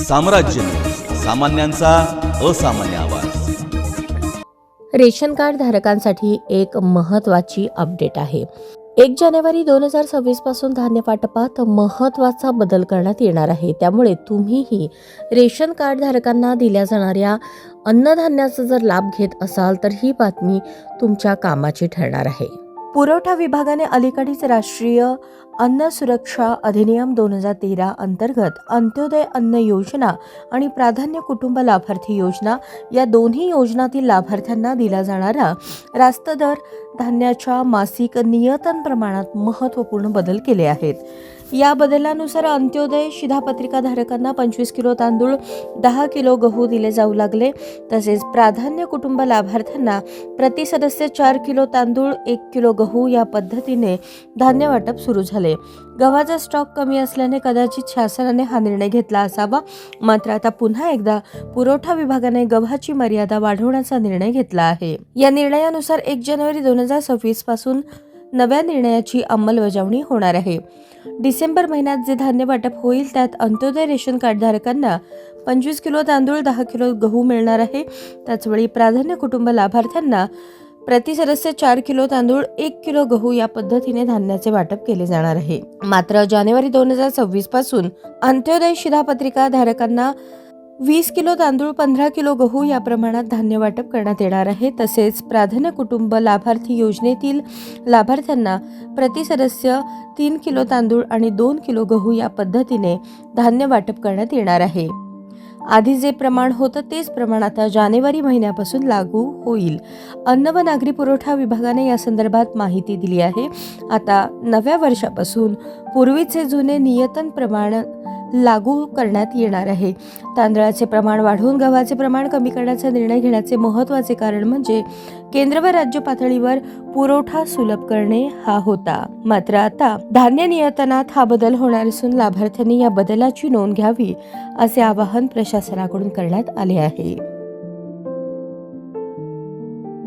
साम्राज्य न्यूज, सामान्यांचा असामान्य आवाज. रेशन कार्ड धारकांसाठी एक महत्त्वाची अपडेट आहे. 1 जानेवारी 2026 पासून धान्य वाटपात महत्त्वाचा बदल करण्यात येणार आहे. त्यामुळे तुम्हीही रेशन कार्ड धारकांना दिल्या जाणाऱ्या अन्नधान्याचा जर लाभ घेत असाल तर ही बातमी तुमच्या कामाची ठरणार आहे. पुरवठा विभागाने अलीकडेच राष्ट्रीय अन्न सुरक्षा अधिनियम 2013 अंतर्गत अंत्योदय अन्न योजना आणि प्राधान्य कुटुंब लाभार्थी योजना या दोन्ही योजनातील लाभार्थ्यांना दिला जाणारा रास्त दर धान्याच्या मासिक नियतन प्रमाणात महत्त्वपूर्ण बदल केले आहेत. या बदलानुसार अंत्योदय शिधापत्रिका धारकांना 25 किलो तांदूळ, 10 किलो गहू दिले जाऊ लागले. तसेच प्राधान्य कुटुंब लाभार्थ्यांना प्रति सदस्य 4 किलो तांदूळ, 1 किलो गहू या पद्धतीने धान्य वाटप सुरू झाले. गव्हाचा स्टॉक कमी असल्याने कदाचित शासनाने हा निर्णय घेतला असावा. मात्र आता पुन्हा एकदा पुरवठा विभागाने गव्हाची मर्यादा वाढवण्याचा निर्णय घेतला आहे. या निर्णयानुसार 1 जानेवारी 2026 पासून नव्या निर्णयाची अंमलबजावणी होणार आहे. डिसेंबर महिन्यात जे धान्य वाटप होईल त्यात अंत्योदय रेशन कार्ड धारकांना 25 किलो तांदूळ, 10 किलो गहू मिळणार आहे. त्याचवेळी प्राधान्य कुटुंब लाभार्थ्यांना प्रति सदस्य 4 किलो तांदूळ, 1 किलो गहू या पद्धतीने धान्याचे वाटप केले जाणार आहे. मात्र जानेवारी 2026 पासून अंत्योदय शिधापत्रिका धारकांना 20 किलो तांदूळ, 15 किलो गहू या प्रमाणात धान्य वाटप करण्यात येणार आहे. तसेच प्राधान्य कुटुंब लाभार्थी योजनेतील लाभार्थ्यांना प्रति सदस्य 3 किलो तांदूळ आणि 2 किलो गहू या पद्धतीने धान्य वाटप करण्यात येणार आहे. आधी जे प्रमाण होतं तेच प्रमाण आता जानेवारी महिन्यापासून लागू होईल. अन्न व नागरी पुरवठा विभागाने या संदर्भात माहिती दिली आहे. आता नव्या वर्षापासून पूर्वीचे जुने नियतन प्रमाण लागू करण्यात येणार आहे. तांदळाचे प्रमाण वाढवून गव्हाचे प्रमाण कमी करण्याचा निर्णय घेण्याचे महत्त्वाचे कारण म्हणजे केंद्र व राज्य पातळीवर पुरवठा सुलभ करणे हा होता. मात्र आता धान्य नियतनात हा बदल होणार असून लाभार्थ्यांनी या बदलाची नोंद घ्यावी असे आवाहन प्रशासनाकडून करण्यात आले आहे.